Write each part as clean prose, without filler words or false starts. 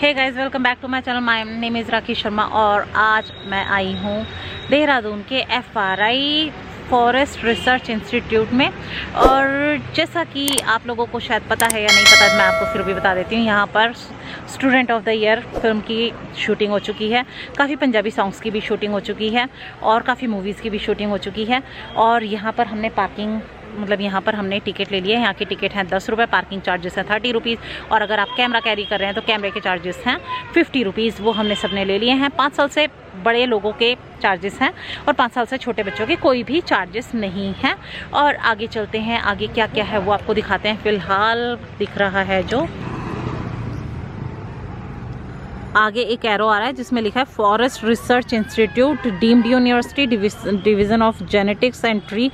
Hey guys, welcome back to my channel. My name is Rakhi Sharma और आज मैं आई हूँ देहरादून के FRI फॉरेस्ट रिसर्च इंस्टीट्यूट में। और जैसा कि आप लोगों को शायद पता है या नहीं पता, मैं आपको फिर भी बता देती हूँ। यहाँ पर student of the year film की शूटिंग हो चुकी है, काफ़ी पंजाबी सॉन्ग्स की भी शूटिंग हो चुकी है और काफ़ी मूवीज़ की भी शूटिंग हो चुकी है। और यहाँ पर हमने पार्किंग यहाँ पर हमने टिकट ले लिया है। यहाँ की टिकट है 10 रुपये, पार्किंग चार्जेस हैं 30 रुपीज़ और अगर आप कैमरा कैरी कर रहे हैं तो कैमरे के चार्जेस हैं 50 रुपीज़। वो हमने सबने ले लिए हैं। 5 साल से बड़े लोगों के चार्जेस हैं और 5 साल से छोटे बच्चों के कोई भी चार्जेस नहीं हैं। और आगे चलते हैं, आगे क्या क्या है वो आपको दिखाते हैं। फ़िलहाल दिख रहा है जो आगे एक एरो आ रहा है जिसमें लिखा है forest research institute deemed university division of genetics and tree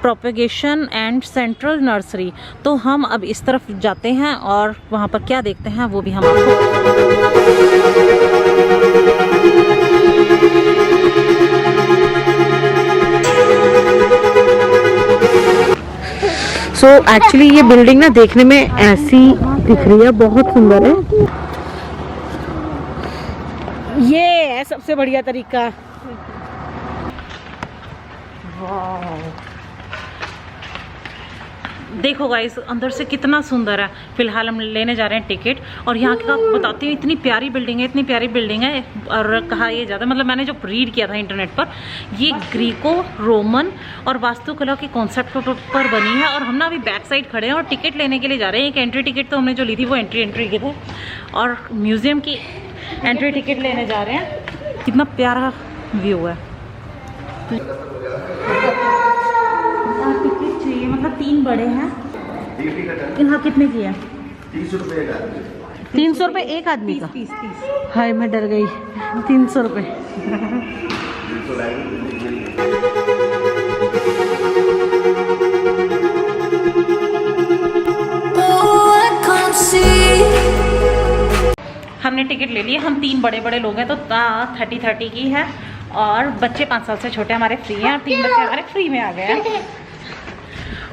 propagation and central nursery. तो हम अब इस तरफ जाते हैं और वहाँ पर क्या देखते हैं वो भी हम आपको एक्चुअली ये बिल्डिंग ना देखने में ऐसी दिख रही है, बहुत सुंदर है। ये है सबसे बढ़िया तरीका। वाह, देखो गाइस अंदर से कितना सुंदर है। फिलहाल हम लेने जा रहे हैं टिकट और यहाँ का बताती हूँ, इतनी प्यारी बिल्डिंग है, इतनी प्यारी बिल्डिंग है। और कहा ये ज़्यादा मतलब मैंने जो रीड किया था इंटरनेट पर, ये ग्रीको रोमन और वास्तुकला के कॉन्सेप्ट पर बनी है। और हम ना अभी बैक साइड खड़े हैं और टिकट लेने के लिए जा रहे हैं। एक एंट्री टिकट तो हमने जो ली थी वो एंट्री की थी और म्यूज़ियम की एंट्री टिकट लेने जा रहे हैं। कितना प्यारा व्यू है। टिकट चाहिए, मतलब 3 बड़े हैं। यहाँ कितने की है? 300 रुपये एक आदमी। 300 रुपये एक आदमी का? 30। हाय मैं डर गई। 300 रुपये। हमने टिकट ले ली है। हम 3 बड़े बड़े लोग हैं तो 30 की है और बच्चे 5 साल से छोटे हमारे फ्री हैं और 3 बच्चे हमारे फ्री में आ गए हैं।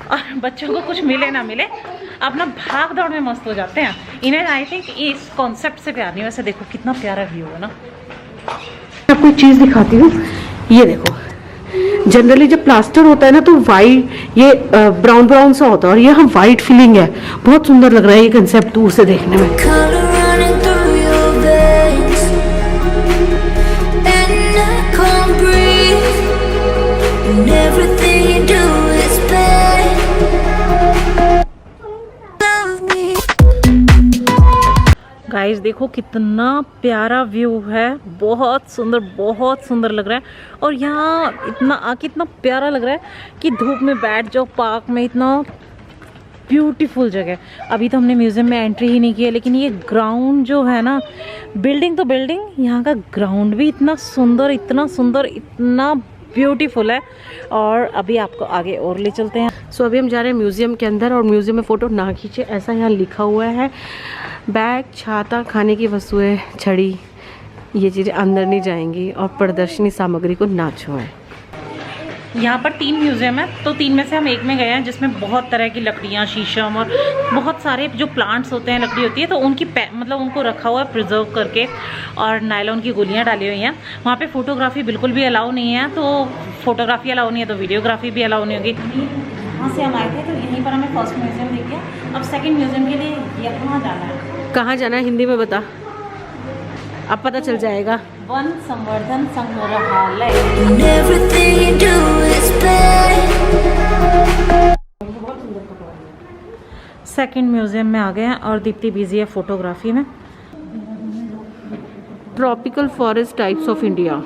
और बच्चों को कुछ मिले ना मिले अपना भाग दौड़ में मस्त हो जाते हैं। इन्हें आई थिंक इस कॉन्सेप्ट से प्यार नहीं। वैसे देखो कितना प्यारा व्यू है ना। आपको एक चीज़ दिखाती हूँ, ये देखो। जनरली जब प्लास्टर होता है ना तो वाइट, ये ब्राउन ब्राउन सा होता है और ये हम वाइट फीलिंग है। बहुत सुंदर लग रहा है ये कंसेप्ट दूर से देखने में। गाइस देखो कितना प्यारा व्यू है, बहुत सुंदर लग रहा है। और यहाँ इतना आके इतना प्यारा लग रहा है कि धूप में बैठ जाओ पार्क में। इतना ब्यूटीफुल जगह। अभी तो हमने म्यूज़ियम में एंट्री ही नहीं की है, लेकिन ये ग्राउंड जो है ना, बिल्डिंग तो बिल्डिंग, यहाँ का ग्राउंड भी इतना सुंदर इतना ब्यूटीफुल है। और अभी आपको आगे और ले चलते हैं। सो अभी हम जा रहे हैं म्यूज़ियम के अंदर और म्यूज़ियम में फ़ोटो ना खींचे ऐसा यहाँ लिखा हुआ है। बैग, छाता, खाने की वस्तुएं, छड़ी, ये चीज़ें अंदर नहीं जाएंगी और प्रदर्शनी सामग्री को ना छुएं। यहाँ पर 3 म्यूज़ियम है तो 3 में से हम एक में गए हैं जिसमें बहुत तरह की लकड़ियाँ, शीशम और बहुत सारे जो प्लांट्स होते हैं, लकड़ी होती है तो उनकी मतलब उनको रखा हुआ है प्रिजर्व करके और नायलॉन की गोलियाँ डाली हुई हैं। वहाँ पे फोटोग्राफी बिल्कुल भी अलाउ नहीं है, तो फोटोग्राफी अलाउ नहीं है तो वीडियोग्राफी भी अलाउ नहीं होगी। यहाँ से हम आए थे तो यहीं पर हमें फर्स्ट म्यूज़ियम दिख गया। अब सेकेंड म्यूज़ियम के लिए यहाँ जाना है। कहाँ जाना है हिंदी में बता, अब पता चल जाएगा। वन संवर्धन संग्रहालय। सेकेंड म्यूज़ियम में आ गए हैं और दीप्ति बिजी है फोटोग्राफी में। Tropical forest types of India.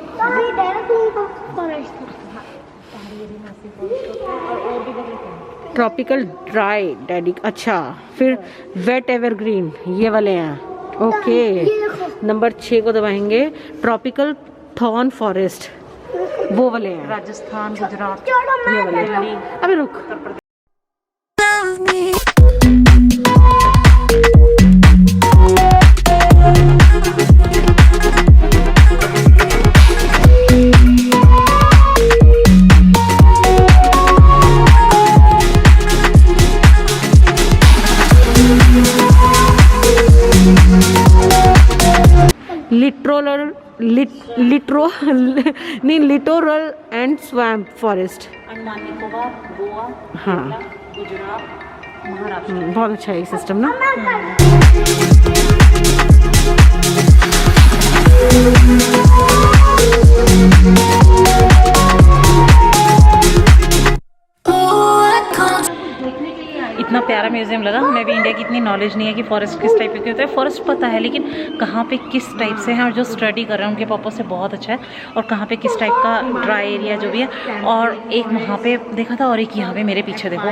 Tropical dry डेडिक, अच्छा, फिर वेट एवरग्रीन, ये वाले हैं। ओके, नंबर 6 को दबाएंगे। ट्रॉपिकल थॉर्न फॉरेस्ट, वो वाले हैं। राजस्थान, गुजरात, ये वाले हैं। अबे रुक, littoral and swamp forest. Andaman Nicobar, Goa, हाँ। गुजरात, महाराष्ट्र। बहुत अच्छा है ये सिस्टम ना। इतना प्यारा म्यूजियम लगा। हमें भी इंडिया की इतनी नॉलेज नहीं है कि फॉरेस्ट किस टाइप के होते हैं। फॉरेस्ट पता है लेकिन कहाँ पे किस टाइप से हैं, और जो स्टडी कर रहे हैं उनके पर्पस से बहुत अच्छा है। और कहाँ पे किस टाइप का ड्राई एरिया जो भी है, और एक वहाँ पे देखा था और एक यहाँ पे मेरे पीछे देखो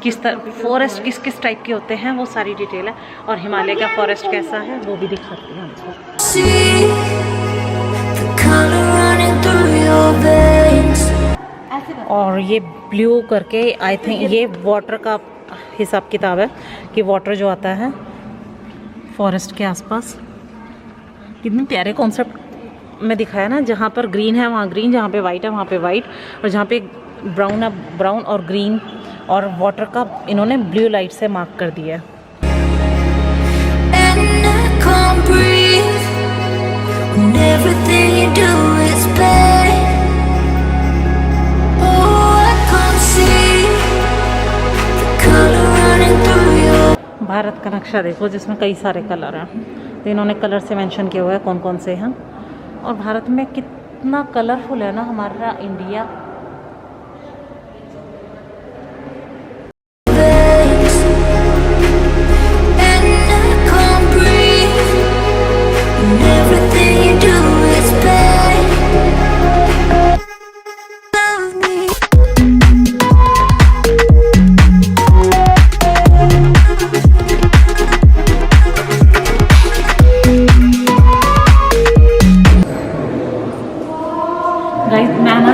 किस तरह फॉरेस्ट किस किस टाइप के होते हैं, वो सारी डिटेल है। और हिमालय का फॉरेस्ट कैसा है वो भी दिखाती है हमको। और ये ब्लू करके आई थिंक ये वाटर का हिसाब किताब है कि वाटर जो आता है फॉरेस्ट के आसपास। कितने प्यारे कॉन्सेप्ट में दिखाया ना, जहाँ पर ग्रीन है वहाँ ग्रीन, जहाँ पे वाइट है वहाँ पे वाइट, और जहाँ पे ब्राउन है ब्राउन और ग्रीन, और वाटर का इन्होंने ब्लू लाइट से मार्क कर दिया है। भारत का नक्शा देखो जिसमें कई सारे कलर हैं, तो इन्होंने कलर से मेंशन किया हुआ है कौन कौन से हैं। और भारत में कितना कलरफुल है ना हमारा इंडिया।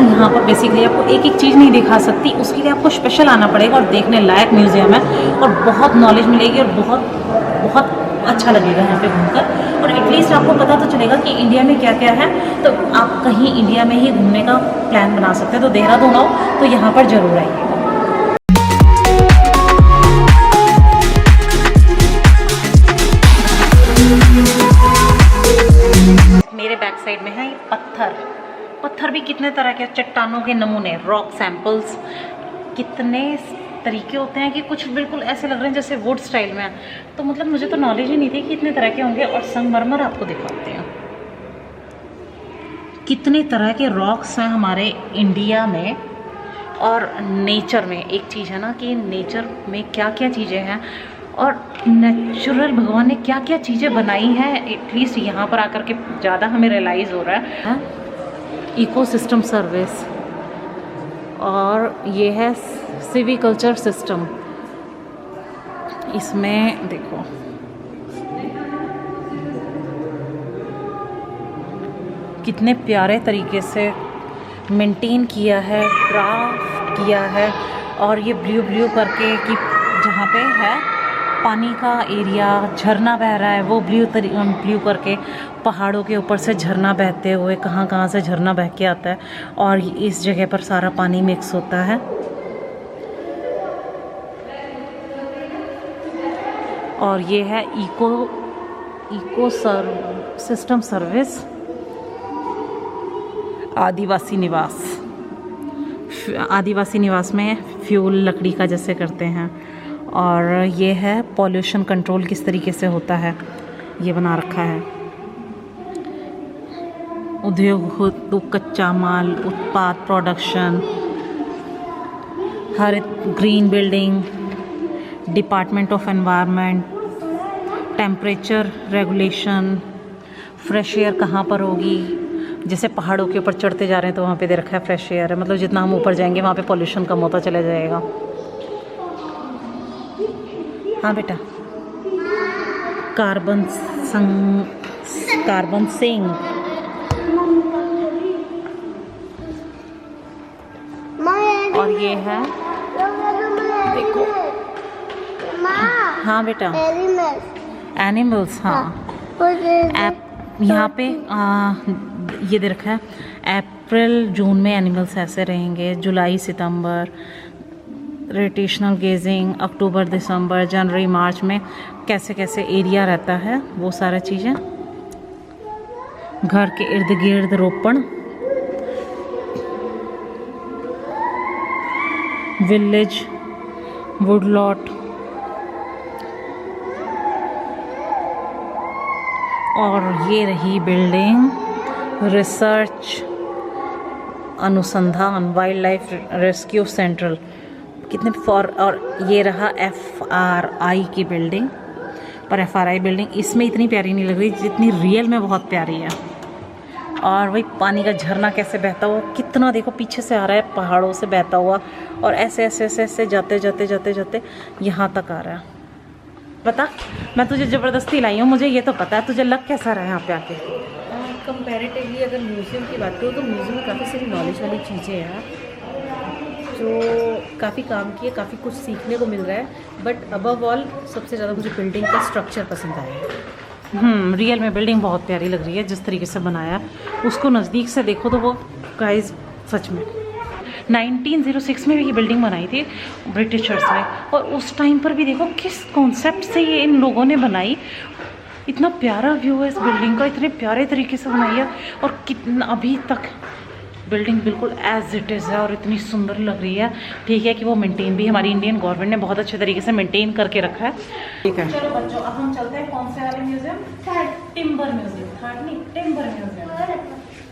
यहाँ पर बेसिकली आपको एक एक चीज़ नहीं दिखा सकती, उसके लिए आपको स्पेशल आना पड़ेगा, और देखने लायक म्यूज़ियम है और बहुत नॉलेज मिलेगी और बहुत बहुत अच्छा लगेगा यहाँ पे घूमकर। और एटलीस्ट आपको पता तो चलेगा कि इंडिया में क्या क्या है, तो आप कहीं इंडिया में ही घूमने का प्लान बना सकते हैं। तो देहरादून आओ तो यहाँ पर ज़रूर आइएगा। मेरे बैक साइड में है पत्थर भी कितने तरह के, चट्टानों के नमूने, रॉक सैंपल्स, कितने तरीके होते हैं कि कुछ बिल्कुल ऐसे लग रहे हैं जैसे वुड स्टाइल में है। तो मतलब मुझे तो नॉलेज ही नहीं थी कि इतने तरह के होंगे। और संगमरमर आपको दिखाते हैं, कितने तरह के रॉक्स हैं हमारे इंडिया में। और नेचर में एक चीज़ है ना कि नेचर में क्या क्या चीज़ें हैं, और नेचुरल भगवान ने क्या क्या चीज़ें बनाई हैं, एटलीस्ट यहाँ पर आकर के ज़्यादा हमें रियलाइज़ हो रहा है। इकोसिस्टम सर्विस, और ये है सिविकल्चर सिस्टम। इसमें देखो कितने प्यारे तरीके से मेंटेन किया है, क्राफ्ट किया है। और ये ब्लू करके कि जहाँ पे है पानी का एरिया, झरना बह रहा है, वो ब्लू करके पहाड़ों के ऊपर से झरना बहते हुए कहाँ से झरना बह के आता है, और इस जगह पर सारा पानी मिक्स होता है। और ये है इको सिस्टम सर्विस, आदिवासी निवास में फ्यूल लकड़ी का जैसे करते हैं। और ये है पॉल्यूशन कंट्रोल किस तरीके से होता है, ये बना रखा है। उद्योग, कच्चा माल, उत्पाद, प्रोडक्शन, हरित, green building, department of environment, temperature regulation, fresh air कहाँ पर होगी, जैसे पहाड़ों के ऊपर चढ़ते जा रहे हैं तो वहाँ पे दे रखा है फ्रेश एयर है, मतलब जितना हम ऊपर जाएंगे वहाँ पे पॉल्यूशन कम होता चला जाएगा। हाँ बेटा, कार्बन सिंक, और ये है देखो, हाँ बेटा, एनिमल्स, हाँ। यहाँ पे ये दे रखा है अप्रैल जून में एनिमल्स ऐसे रहेंगे, जुलाई सितंबर रोटेशनल गेजिंग, अक्टूबर दिसंबर, जनवरी मार्च में कैसे कैसे एरिया रहता है, वो सारा चीज़ें। घर के इर्द गिर्द रोपण, विलेज, वुडलॉट और ये रही बिल्डिंग रिसर्च अनुसंधान वाइल्ड लाइफ रेस्क्यू सेंट्रल कितने फॉर। और ये रहा FRI की बिल्डिंग। पर FRI बिल्डिंग इसमें इतनी प्यारी नहीं लग रही जितनी रियल में बहुत प्यारी है। और वही पानी का झरना कैसे बहता हुआ, कितना देखो पीछे से आ रहा है पहाड़ों से बहता हुआ और ऐसे ऐसे ऐसे ऐसे जाते जाते जाते जाते यहाँ तक आ रहा है। बता, मैं तुझे ज़बरदस्ती लाई हूँ, मुझे ये तो पता है, तुझे लग कैसा रहा है यहाँ पे आके? कंपैरेटिवली अगर म्यूज़ियम की बात करूँ तो म्यूज़ियम में काफ़ी सारी नॉलेज वाली चीज़ें हैं जो काफ़ी काम की है, काफ़ी कुछ सीखने को मिल रहा है। बट अबव ऑल सबसे ज़्यादा मुझे बिल्डिंग का स्ट्रक्चर पसंद आया है। रियल में बिल्डिंग बहुत प्यारी लग रही है जिस तरीके से बनाया, उसको नज़दीक से देखो तो वो गाइस सच में 1906 में भी ये बिल्डिंग बनाई थी ब्रिटिशर्स ने। और उस टाइम पर भी देखो किस कॉन्सेप्ट से ये इन लोगों ने बनाई। इतना प्यारा व्यू है इस बिल्डिंग का, इतने प्यारे तरीके से बनाई है और कितना अभी तक बिल्डिंग बिल्कुल एज इट इज़ है और इतनी सुंदर लग रही है। ठीक है कि वो मेंटेन भी हमारी इंडियन गवर्नमेंट ने बहुत अच्छे तरीके से मेंटेन करके रखा है। ठीक है, चलो बच्चों अब हम चलते हैं कौन से वाले म्यूजियम? Timber museum. थर्ड नहीं, टिम्बर म्यूजियम।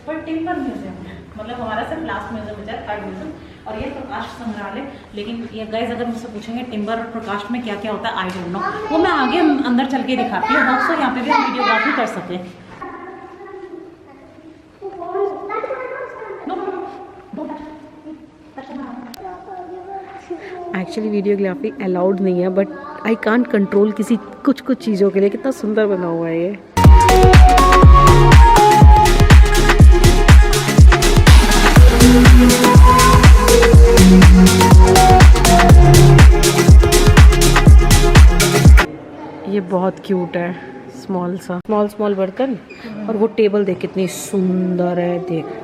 पर टिम्बर म्यूजियम मतलब हमारा सिर्फ लास्ट म्यूजियम बचा है, थर्ड म्यूजियम, और ये प्रकाश संग्रहालय। लेकिन ये गाइस अगर मुझसे पूछेंगे टिम्बर और प्रकाश में क्या क्या होता है, आई डोंट नो, वो मैं आगे अंदर चल के दिखाती हूँ। होप सो यहाँ पे भी हम वीडियोग्राफी कर सकें। एक्चुअली वीडियोग्राफी अलाउड नहीं है बट आई कांट कंट्रोल किसी कुछ चीज़ों के लिए। कितना सुंदर बना हुआ है ये। ये बहुत क्यूट है, स्मॉल बर्तन और वो टेबल देख कितनी सुंदर है, देख।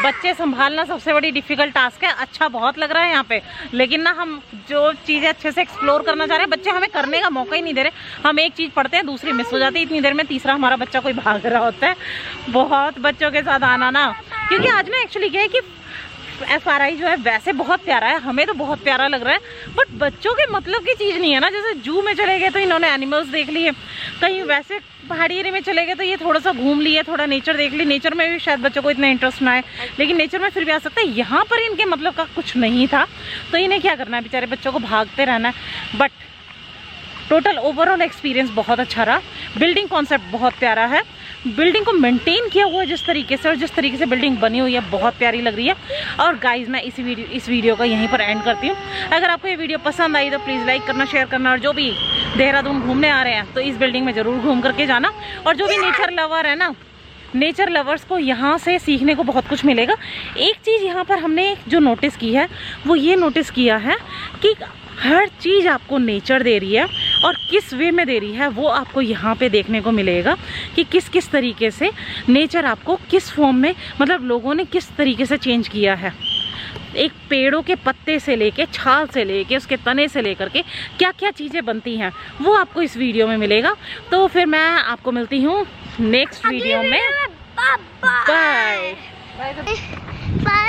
बच्चे संभालना सबसे बड़ी डिफिकल्ट टास्क है। अच्छा बहुत लग रहा है यहाँ पे, लेकिन ना हम जो चीज़ें अच्छे से एक्सप्लोर करना चाह रहे हैं बच्चे हमें करने का मौका ही नहीं दे रहे। हम एक चीज़ पढ़ते हैं दूसरी मिस हो जाती है, इतनी देर में तीसरा हमारा बच्चा कोई भाग रहा होता है। बहुत बच्चों के साथ आना ना, क्योंकि आज ना एक्चुअली क्या है कि FRI जो है वैसे बहुत प्यारा है, हमें तो बहुत प्यारा लग रहा है, बट बच्चों के मतलब की चीज़ नहीं है ना। जैसे जू में चले गए तो इन्होंने एनिमल्स देख लिए, कहीं वैसे पहाड़ी एरिया में चले गए तो ये थोड़ा सा घूम लिए, थोड़ा नेचर देख ली। नेचर में भी शायद बच्चों को इतना इंटरेस्ट ना आए, लेकिन नेचर में फिर भी आ सकता है। यहाँ पर इनके मतलब का कुछ नहीं था, तो इन्हें क्या करना है, बेचारे बच्चों को भागते रहना है। बट टोटल ओवरऑल एक्सपीरियंस बहुत अच्छा रहा। बिल्डिंग कॉन्सेप्ट बहुत प्यारा है, बिल्डिंग को मेंटेन किया हुआ है जिस तरीके से, और जिस तरीके से बिल्डिंग बनी हुई है बहुत प्यारी लग रही है। और गाइज मैं इस वीडियो का यहीं पर एंड करती हूँ। अगर आपको ये वीडियो पसंद आई तो प्लीज़ लाइक करना, शेयर करना, और जो भी देहरादून घूमने आ रहे हैं तो इस बिल्डिंग में ज़रूर घूम करके जाना। और जो भी नेचर लवर है ना, नेचर लवर्स को यहाँ से सीखने को बहुत कुछ मिलेगा। एक चीज़ यहाँ पर हमने जो नोटिस की है वो ये नोटिस किया है कि हर चीज़ आपको नेचर दे रही है, और किस वे में दे रही है वो आपको यहाँ पे देखने को मिलेगा कि किस किस तरीके से नेचर आपको किस फॉर्म में, मतलब लोगों ने किस तरीके से चेंज किया है। एक पेड़ों के पत्ते से लेके, छाल से लेके, उसके तने से लेकर के क्या क्या चीज़ें बनती हैं वो आपको इस वीडियो में मिलेगा। तो फिर मैं आपको मिलती हूँ नेक्स्ट वीडियो में। Bye bye.